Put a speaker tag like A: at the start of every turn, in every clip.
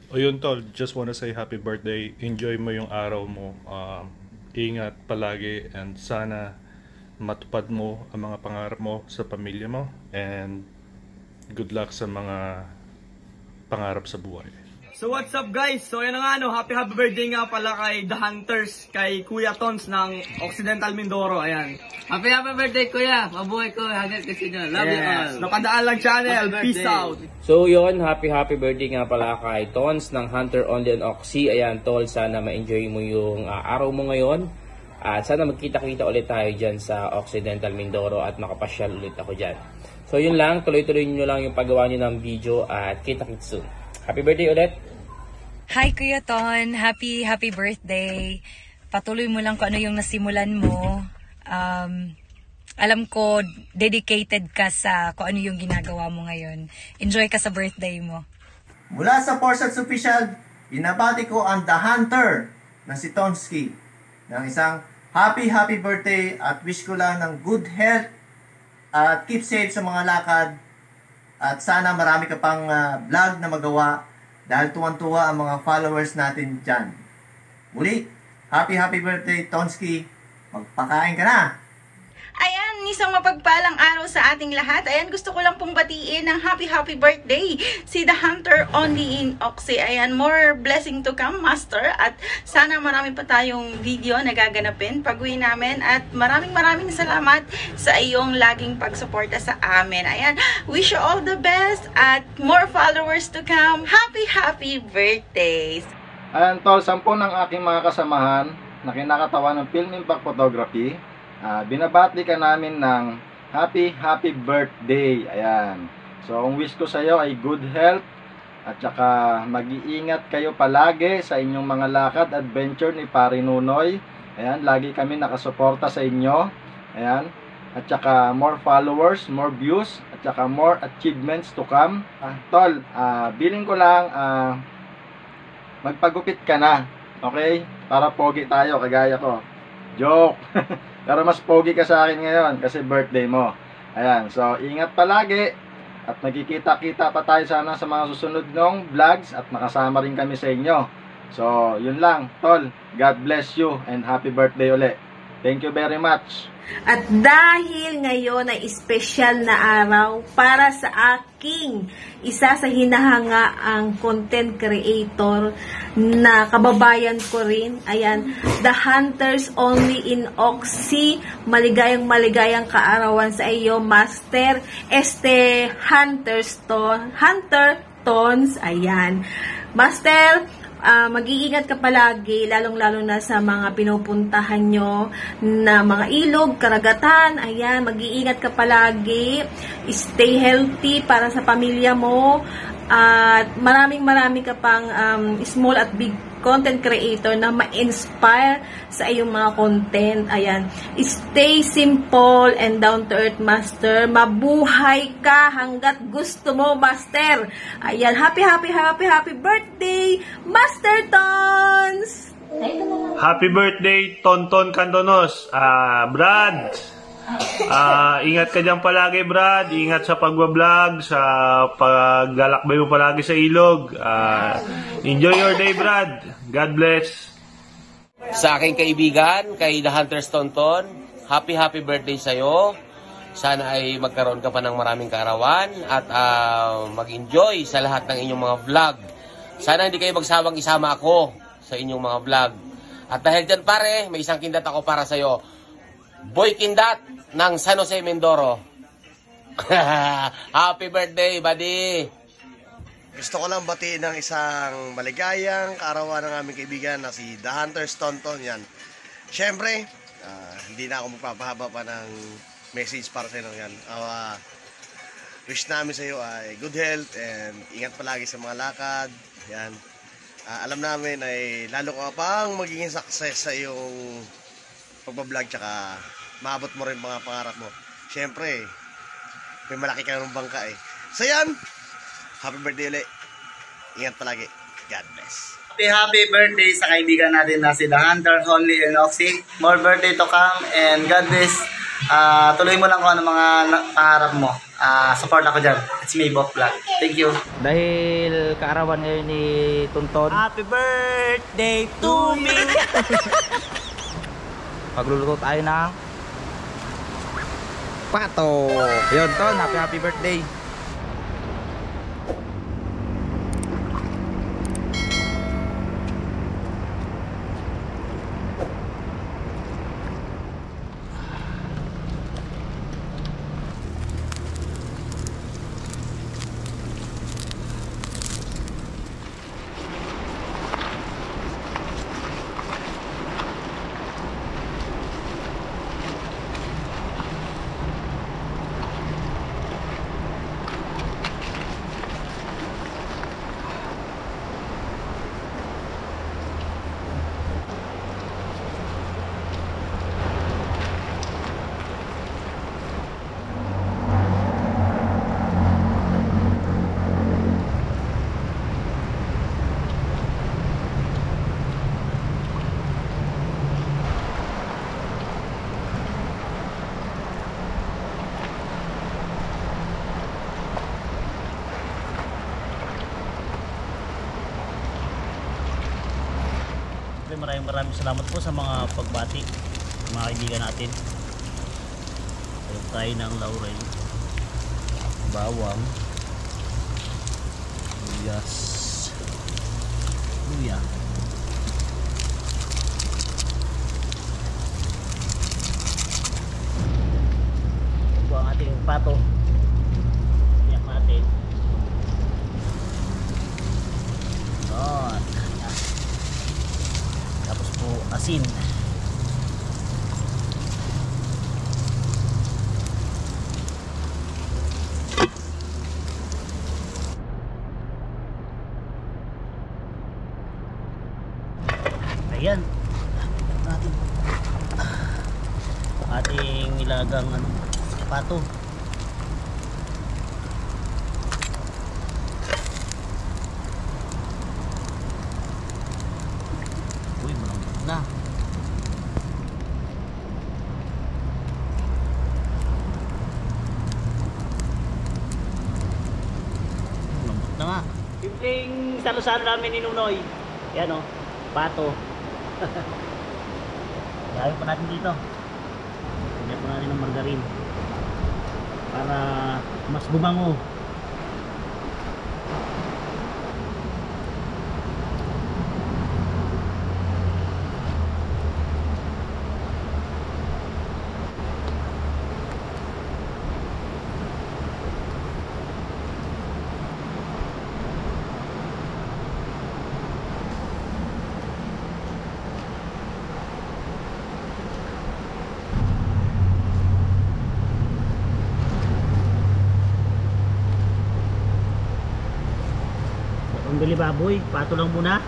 A: O yun tol, just wanna say happy birthday. Enjoy mo yung araw mo. Ingat palagi and sana matupad mo ang mga pangarap mo sa pamilya mo. And good luck sa mga pangarap sa buhay.
B: So what's up guys? So yun nga happy birthday nga pala kay The Hunters, kay Kuya Tons ng Occidental Mindoro, ayan.
C: Happy birthday kuya, mabuhay ko, hanggang kasi nyo, love you all.
B: Napadaan lang channel, peace out.
D: So yun, happy birthday nga pala kay Tons ng Hunter Only on Oxy. Ayan tol, sana ma-enjoy mo yung araw mo ngayon. At sana magkita-kita ulit tayo dyan sa Occidental Mindoro at makapasyal ulit ako dyan. So yun lang, tuloy-tuloy nyo lang yung paggawa nyo ng video at kita-kits soon. Happy birthday ulit!
E: Hi Kuya Ton, happy birthday. Patuloy mo lang kung ano yung nasimulan mo. Alam ko dedicated ka sa kung ano yung ginagawa mo ngayon. Enjoy ka sa birthday mo.
F: Mula sa Porsche Official, binabati ko ang The Hunter na si Tonsky ng isang happy birthday at wish ko lang ng good health at keep safe sa mga lakad at sana marami ka pang vlog na magawa dahil tuwan-tuwa ang mga followers natin dyan. Muli, happy birthday Tonsky, magpakain ka na!
G: Ayan, isang mapagpalang araw sa ating lahat. Ayan, gusto ko lang pong batiin ng happy birthday si The Hunter Only in Oxy. Ayan, more blessing to come, Master. At sana marami pa tayong video na gaganapin pag-uwi namin. At maraming salamat sa iyong laging pagsuporta sa amin. Ayan, wish you all the best at more followers to come. Happy birthdays!
H: Ayan tol, 10 ng aking mga kasamahan na kinakatawan ng Film Impact Photography. Binabati ka namin ng happy birthday. Ayan. So, ang wish ko sa iyo ay good health at saka mag-iingat kayo palagi sa inyong mga lakad, adventure ni Pare Nunoy. Ayan, lagi kami nakasuporta sa inyo. Ayan. At saka more followers, more views, at saka more achievements to come. Tol, billing ko lang magpagupit ka na. Okay? Para pogi tayo kagaya ko. Joke. Pero mas pogi ka sa akin ngayon kasi birthday mo. Ayan, so ingat palagi at nagkikita-kita pa tayo sana sa mga susunod ng vlogs at makasama rin kami sa inyo. So, yun lang, tol. God bless you and happy birthday ulit. Thank you very much.
I: At dahil ngayon ay espesyal na araw para sa aking isa sa hinahanga ang content creator na kababayan ko rin. Ayan, The Hunters Only in Oxy. Maligayang kaarawan sa iyo, Master Hunter Tons. Ayan. Master, mag-iingat ka palagi, lalong-lalo na sa mga pinupuntahan nyo na mga ilog, karagatan. Ayan, mag-iingat ka palagi. Stay healthy para sa pamilya mo. At maraming ka pang small at big content creator na ma-inspire sa iyong mga content. Ayan. Stay simple and down to earth, Master. Mabuhay ka hanggat gusto mo, Master. Ayan. Happy birthday, Master Tons!
A: Happy birthday, Tonton Cantonos. Brad, ingat ka dyan palagi, Brad. Ingat sa pagbablog, sa paglalakbay mo palagi sa ilog. Enjoy your day, Brad. God bless.
D: Sa aking kaibigan, kay The Hunters Tonton, happy birthday sa'yo. Sana ay magkaroon ka pa ng maraming kaarawan at mag-enjoy sa lahat ng inyong mga vlog. Sana hindi kayo magsawang isama ako sa inyong mga vlog. At dahil dyan pare, may isang kindat ako para sa'yo. Boy Kindat ng San Jose, Mindoro. Happy birthday, buddy!
J: Gusto ko lang batiin ng isang maligayang kaarawan ng aming kaibigan na si The Hunters Tonton. Yan. Siyempre, hindi na ako magpapahaba pa ng message para sa inyo. Yan. Wish namin sa iyo ay good health and ingat palagi sa mga lakad. Yan. Alam namin ay lalo ka pang magiging success sa iyong pagbablog tsaka maabot mo rin mga pangarap mo. Siyempre, may malaki ka ng bangka eh. So yan, happy birthday ulit. Ingat palagi. God bless.
B: Happy birthday sa kaibigan natin na si The Hunter Only in Oxy. More birthday to come and God bless. Tuloy mo lang kung ano mga pangarap mo. support ako dyan. It's me, Bob Vlog. Thank you.
K: Dahil kaarawan ngayon ni Tonton,
B: Happy birthday to me!
K: magluluto tayo ng pato. Yun, Ton, happy birthday.
L: Maraming salamat po sa mga pagbati ng mga kaibigan natin. Ayun tayo ng laurel, bawang, luyas, luya. Ito po ang ating pato. Iyak natin. Yun. Tapos po asin. Ayan. Natin ating nilagang pato. Na. Lambot na nga. Simpleng salo-salo namin ni Nunoy. Yan o, pato. Gawin pa natin dito. Lagyan pa natin ng margarine para mas bumango. Ang bili baboy, pato lang muna.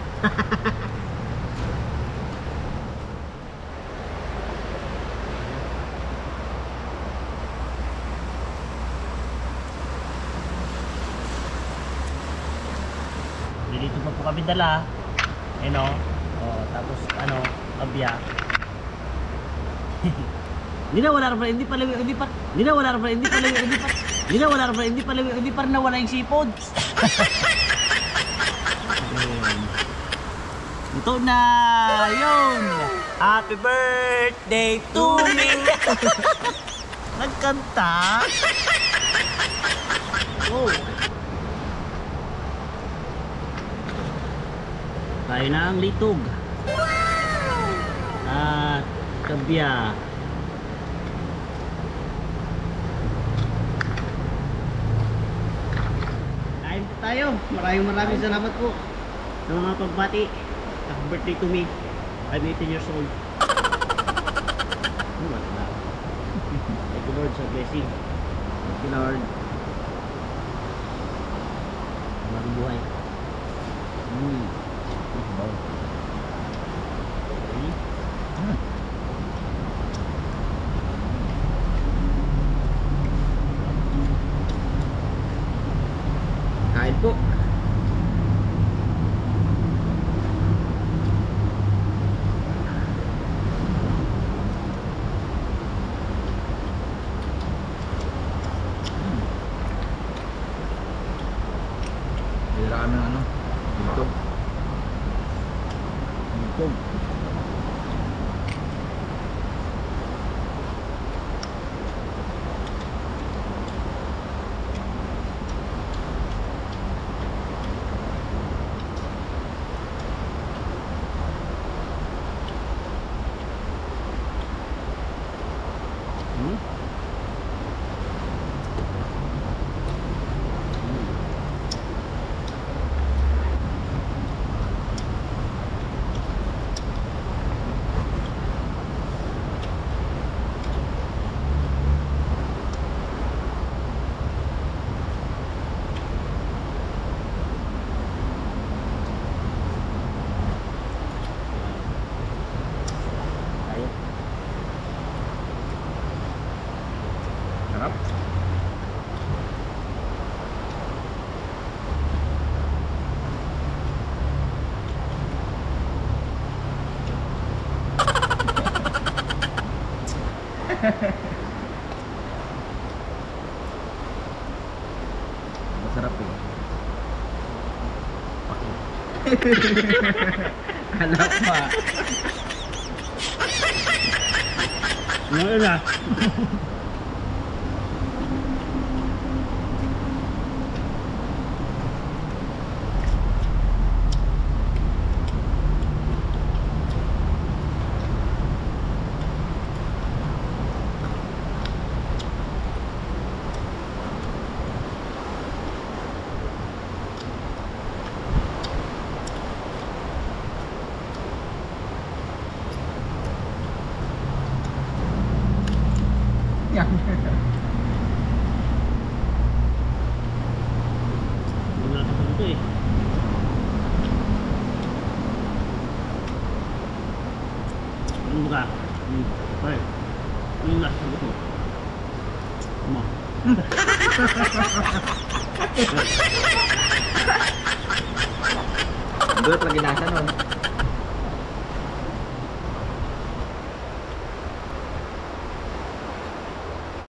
L: Dito pa po kami dala. Ano? Oh, tapos ano, abya. Hindi na wala pa, hindi pa nawala yung sipod. Ito na yun. Happy birthday to me. Nagkanta. Oh. Tayo na ang litog. At kabya. Kain po tayo. Maraming salamat po sa mga pagbati. Happy birthday to me. I'm 18 years old. Thank you Lord sa blessing. Thank you Lord. Maraming buhay. Kain po.
K: Sarap. Masarap eh. Anak pa.
L: Ano na?
K: Yan.
L: Wala na ito eh. Ano ka? Ay. Ano na? Ano ito? Ano?
K: Dot lagi nasa nun.